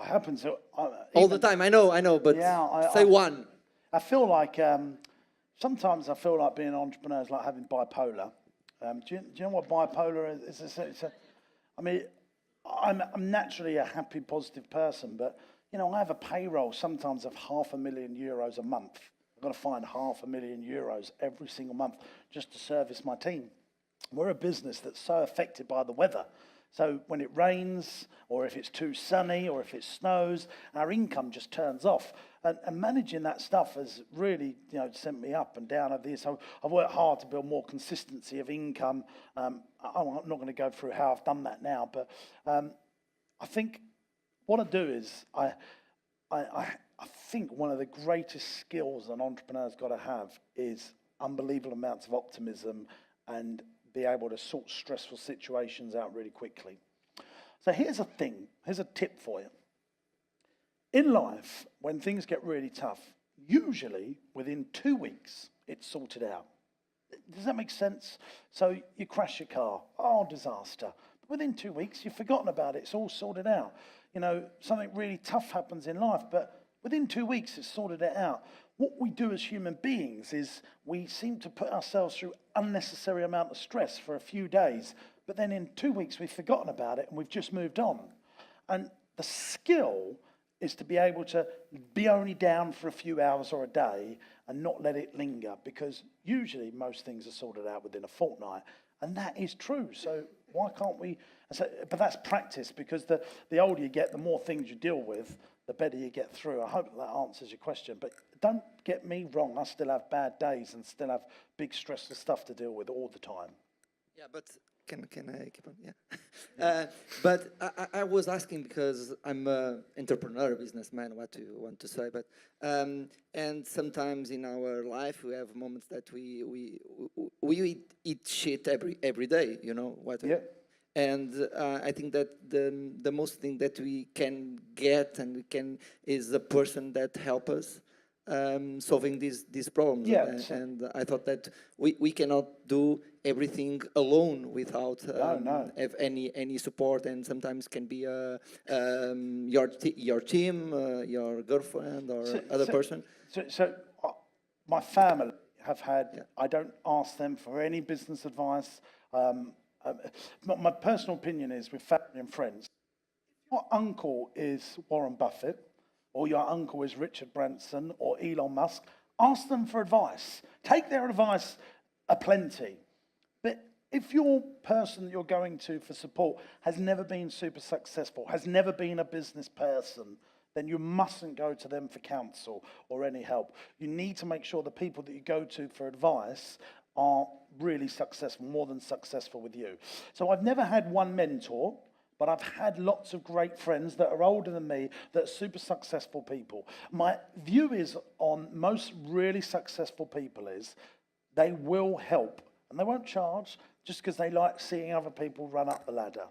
happens all the time. I know, but say one. I feel like sometimes I feel like being an entrepreneur is like having bipolar. Do you know what bipolar is? I'm naturally a happy, positive person, but I have a payroll sometimes of €500,000 a month. I've got to find €500,000 every single month just to service my team. We're a business that's so affected by the weather. So when it rains, or if it's too sunny, or if it snows, our income just turns off. And managing that stuff has really, sent me up and down over the years. So I've worked hard to build more consistency of income. I'm not going to go through how I've done that now, but I think what I do is I think one of the greatest skills an entrepreneur's got to have is unbelievable amounts of optimism and be able to sort stressful situations out really quickly. So here's a tip for you. In life, when things get really tough, usually within 2 weeks, it's sorted out. Does that make sense? So you crash your car, disaster. But within 2 weeks, you've forgotten about it, it's all sorted out. Something really tough happens in life, but within 2 weeks, it's sorted it out. What we do as human beings is we seem to put ourselves through unnecessary amount of stress for a few days, but then in 2 weeks we've forgotten about it and we've just moved on. And the skill is to be able to be only down for a few hours or a day and not let it linger, because usually most things are sorted out within a fortnight, and that is true. So why can't we? But that's practice, because the older you get, the more things you deal with, the better you get through. I hope that answers your question. But don't get me wrong, I still have bad days and still have big stressful stuff to deal with all the time. Yeah, but can I keep on? Yeah. But I was asking because I'm an entrepreneur, businessman, what you want to say. But and sometimes in our life we have moments that we eat shit every day. You know what? Yeah. And I think that the most thing that we can get and is a person that help us solving these problems. Yeah, And I thought that we cannot do everything alone without have any support, and sometimes can be your team, your girlfriend, or other person. So my family have had, I don't ask them for any business advice. My personal opinion is with family and friends, your uncle is Warren Buffett, or your uncle is Richard Branson or Elon Musk, ask them for advice. Take their advice aplenty. But if your person that you're going to for support has never been super successful, has never been a business person, then you mustn't go to them for counsel or any help. You need to make sure the people that you go to for advice are really successful, more than successful with you. So I've never had one mentor, but I've had lots of great friends that are older than me that are super successful people. My view is on most really successful people is they will help, and they won't charge just because they like seeing other people run up the ladder.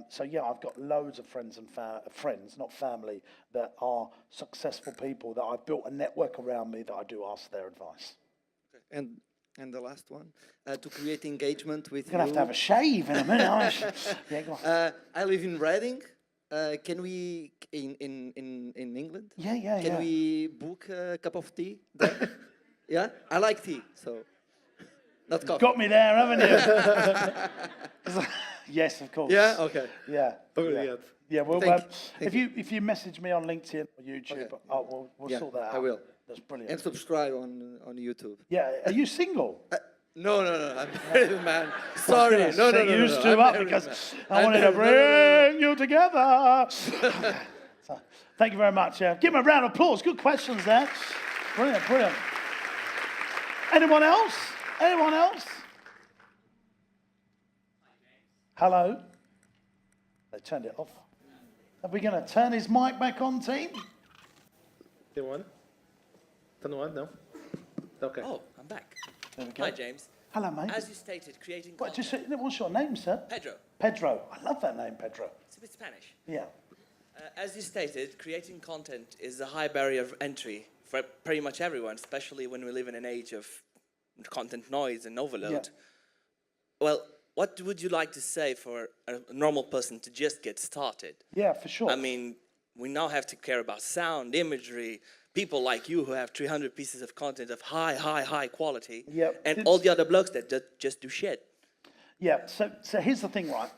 So yeah, I've got loads of friends and friends, not family, that are successful people that I've built a network around me that I do ask their advice. Okay. And the last one, to create engagement with You're going to have a shave in a minute, aren't you? Yeah, go on. I live in Reading. Can we, in England? Yeah. Can we book a cup of tea there? Yeah? I like tea, so not coffee. Got me there, haven't you? Yes, of course. Yeah? Okay. Yeah. Yeah, well, if you message me on LinkedIn or YouTube, we'll sort that out. I will. That's brilliant. And subscribe on YouTube. Yeah, are you single? No, I'm married, man. Sorry, no. You two up because I wanted to bring you together. So, thank you very much. Give me a round of applause. Good questions there. Brilliant. Anyone else? Hello? They turned it off. Are we going to turn his mic back on, team? The one? Turn on? No? Okay. Oh, I'm back. There we go. Hi, James. Hello, mate. As you stated, creating content. What's your name, sir? Pedro. I love that name, Pedro. It's a bit Spanish. Yeah. As you stated, creating content is a high barrier of entry for pretty much everyone, especially when we live in an age of content noise and overload. Yeah. Well, what would you like to say for a normal person to just get started? Yeah, for sure. I mean, we now have to care about sound, imagery, people like you who have 300 pieces of content of high quality, and all the other blokes that just do shit. Yeah, so here's the thing, right?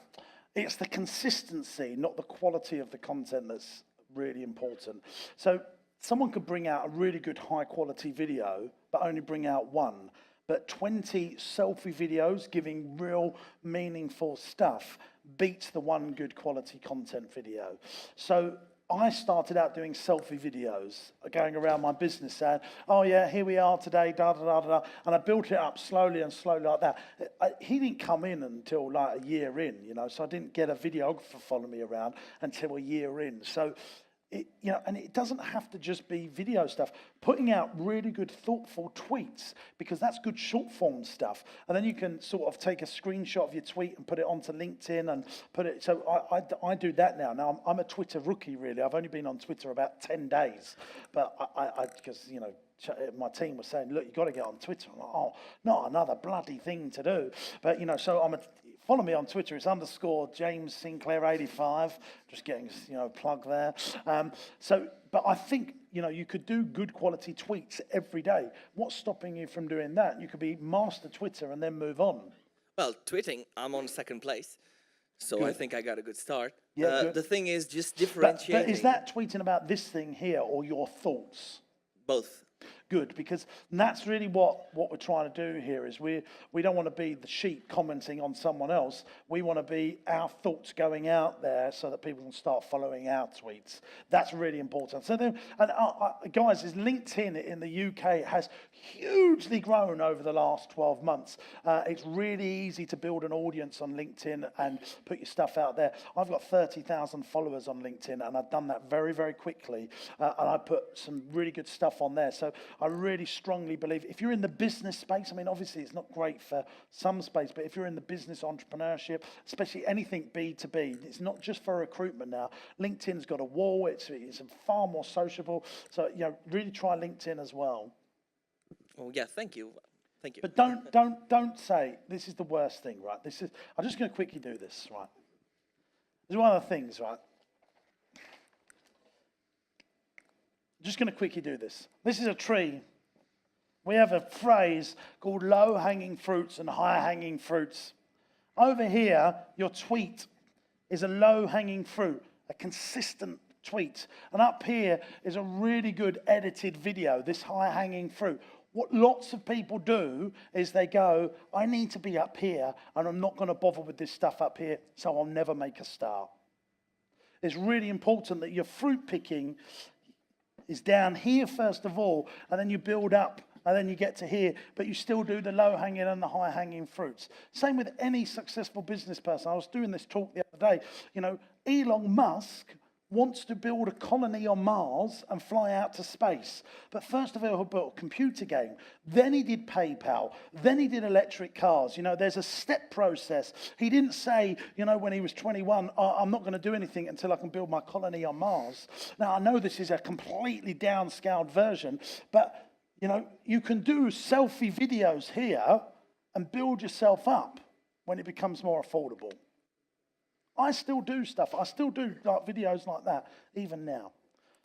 It's the consistency, not the quality of the content that's really important. So someone could bring out a really good high quality video, but only bring out one. But 20 selfie videos giving real meaningful stuff beats the one good quality content video. So I started out doing selfie videos, going around my business saying, oh yeah, here we are today, da-da-da-da-da, and I built it up slowly like that. He didn't come in until like a year in, so I didn't get a videographer following me around until a year in. So, and it doesn't have to just be video stuff. Putting out really good, thoughtful tweets, because that's good short form stuff. And then you can sort of take a screenshot of your tweet and put it onto LinkedIn and put it. So I do that now. Now I'm a Twitter rookie, really. I've only been on Twitter about 10 days, but because my team was saying, look, you got to get on Twitter. I'm like, oh, not another bloody thing to do. But so follow me on Twitter. It's _James Sinclair 85. Just getting plug there. But I think you could do good quality tweets every day. What's stopping you from doing that? You could be master Twitter and then move on. Well, tweeting, I'm on second place, so Good. I think I got a good start. Yeah, good. The thing is just differentiating. But is that tweeting about this thing here or your thoughts? Both. Good, because that's really what we're trying to do here is we don't want to be the sheep commenting on someone else. We want to be our thoughts going out there so that people can start following our tweets. That's really important. So then, guys, is LinkedIn in the UK has hugely grown over the last 12 months. It's really easy to build an audience on LinkedIn and put your stuff out there. I've got 30,000 followers on LinkedIn, and I've done that very, very quickly. And I put some really good stuff on there. So So I really strongly believe if you're in the business space, I mean, obviously it's not great for some space, but if you're in the business entrepreneurship, especially anything B2B, it's not just for recruitment now. LinkedIn's got a wall, it's far more sociable. So, really try LinkedIn as well. Oh, yeah, thank you. Thank you. But don't say, this is the worst thing, right? I'm just going to quickly do this, right? This is one of the things, right? I'm just going to quickly do this. This is a tree. We have a phrase called low-hanging fruits and high-hanging fruits. Over here, your tweet is a low-hanging fruit, a consistent tweet. And up here is a really good edited video, this high-hanging fruit. What lots of people do is they go, I need to be up here, and I'm not going to bother with this stuff up here, so I'll never make a start. It's really important that your fruit picking is down here first of all, and then you build up, and then you get to here, but you still do the low-hanging and the high-hanging fruits. Same with any successful business person. I was doing this talk the other day. Elon Musk wants to build a colony on Mars and fly out to space. But first of all, he built a computer game. Then he did PayPal. Then he did electric cars. There's a step process. He didn't say, when he was 21, I'm not going to do anything until I can build my colony on Mars. Now, I know this is a completely downscaled version, but, you can do selfie videos here and build yourself up when it becomes more affordable. I still do stuff. I still do videos like that, even now.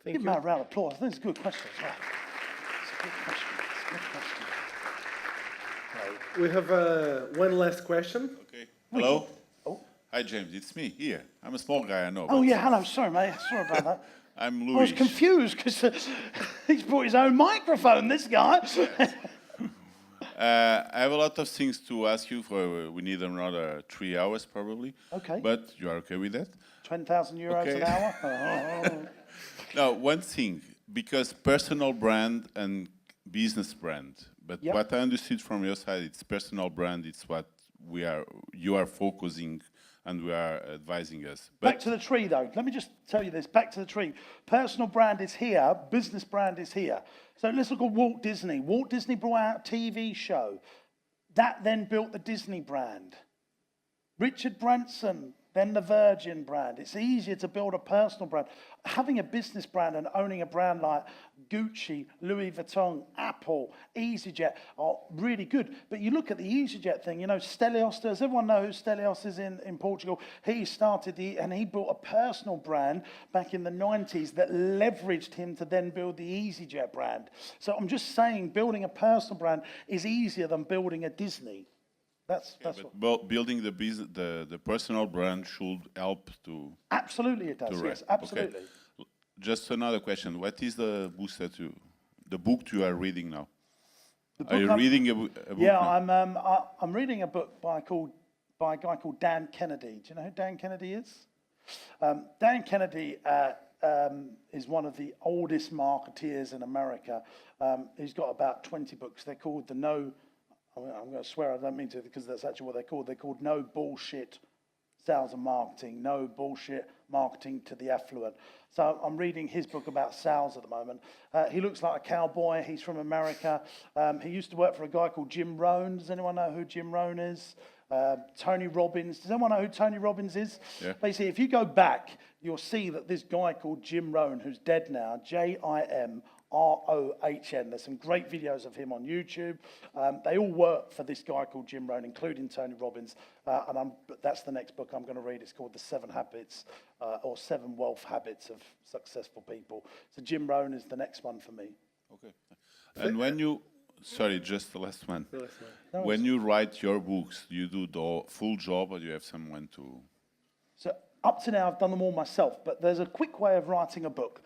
Give me a round of applause. These are good questions. Right. It's a good question. It's a good question. We have one last question. Okay. Hello? Oh. Hi, James. It's me here. I'm a small guy, I know. Oh, yeah. Hello. Sorry, mate. Sorry about that. I'm Louis. I was confused because he's brought his own microphone, this guy. I have a lot of things to ask you for. We need another 3 hours probably. Okay. But you are okay with that? 20,000 euros Okay. an hour? Now, one thing, because personal brand and business brand, but Yep. what I understood from your side, it's personal brand, it's what you are focusing and we are advising us. Back to the tree, though. Let me just tell you this. Back to the tree. Personal brand is here. Business brand is here. So let's look at Walt Disney. Walt Disney brought out a TV show. That then built the Disney brand. Richard Branson, then the Virgin brand. It's easier to build a personal brand. Having a business brand and owning a brand like Gucci, Louis Vuitton, Apple, EasyJet are really good. But you look at the EasyJet thing, Stelios, does everyone know who Stelios is in Portugal? He started and he built a personal brand back in the 90s that leveraged him to then build the EasyJet brand. So I'm just saying building a personal brand is easier than building a Disney. That's what. Building the personal brand should help to. Absolutely, it does. Yes, absolutely. Okay. Just another question: what is the book you are reading now? Are you reading a book? Yeah, now? I'm reading a book by a guy called Dan Kennedy. Do you know who Dan Kennedy is? Dan Kennedy is one of the oldest marketeers in America. He's got about 20 books. They're called I'm going to swear I don't mean to because that's actually what they're called. They're called No Bullshit Sales and Marketing, No Bullshit Marketing to the Affluent. So I'm reading his book about sales at the moment. He looks like a cowboy. He's from America. He used to work for a guy called Jim Rohn. Does anyone know who Jim Rohn is? Tony Robbins. Does anyone know who Tony Robbins is? Yeah. Basically, if you go back, you'll see that this guy called Jim Rohn, who's dead now, Jim Rohn. There's some great videos of him on YouTube. They all work for this guy called Jim Rohn, including Tony Robbins. That's the next book I'm going to read. It's called The 7 Habits or 7 Wealth Habits of Successful People. So Jim Rohn is the next one for me. Okay. And when you, sorry, just the last one. The last one. No, When you write your books, do you do the full job or do you have someone to? So up to now, I've done them all myself, but there's a quick way of writing a book.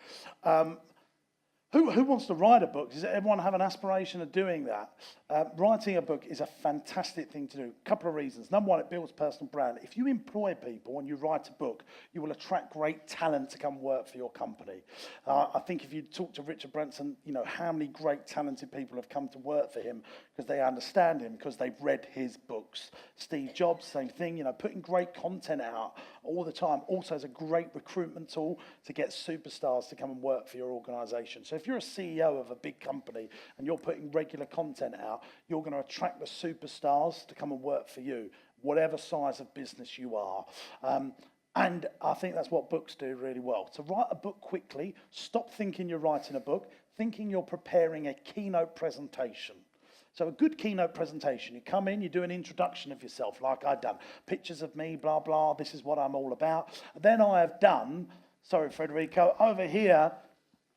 Who wants to write a book? Does everyone have an aspiration of doing that? Writing a book is a fantastic thing to do. A couple of reasons. Number one, it builds personal brand. If you employ people when you write a book, you will attract great talent to come work for your company. I think if you talk to Richard Branson, how many great talented people have come to work for him because they understand him, because they've read his books. Steve Jobs, same thing, putting great content out all the time also is a great recruitment tool to get superstars to come and work for your organization. So if you're a CEO of a big company and you're putting regular content out, you're going to attract the superstars to come and work for you, whatever size of business you are. And I think that's what books do really well. To write a book quickly, stop thinking you're writing a book, thinking you're preparing a keynote presentation. So a good keynote presentation, you come in, you do an introduction of yourself, like I've done. Pictures of me, blah, blah, this is what I'm all about. Then I have done, sorry, Federico, over here,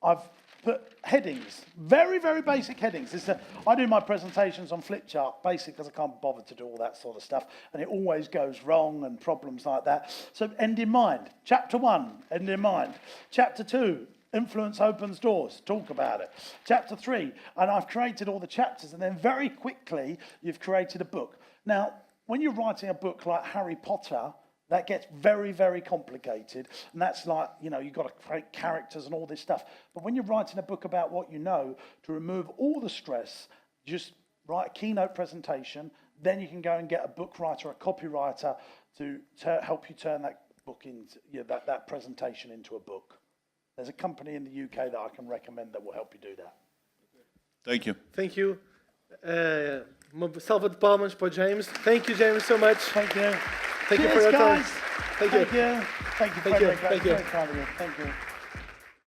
I've put headings, very, very basic headings. I do my presentations on Flipchart, basic, because I can't bother to do all that sort of stuff, and it always goes wrong and problems like that. So end in mind. Chapter 1, end in mind. Chapter 2, influence opens doors, talk about it. Chapter 3, and I've created all the chapters, and then very quickly, you've created a book. Now, when you're writing a book like Harry Potter, that gets very, very complicated. And that's like, you know, you've got to create characters and all this stuff. But when you're writing a book about what you know, to remove all the stress, just write a keynote presentation. Then you can go and get a book writer, a copywriter to help you turn that book into, that presentation into a book. There's a company in the UK that I can recommend that will help you do that. Thank you. Thank you. Uma salva de palmas para James. Thank you, James, so much. Thank you. Thank Cheers, you for your guys. time. Thank you. Thank you. Thank you, Thank you. Frederick. Thank you. Very kind of you. Thank you.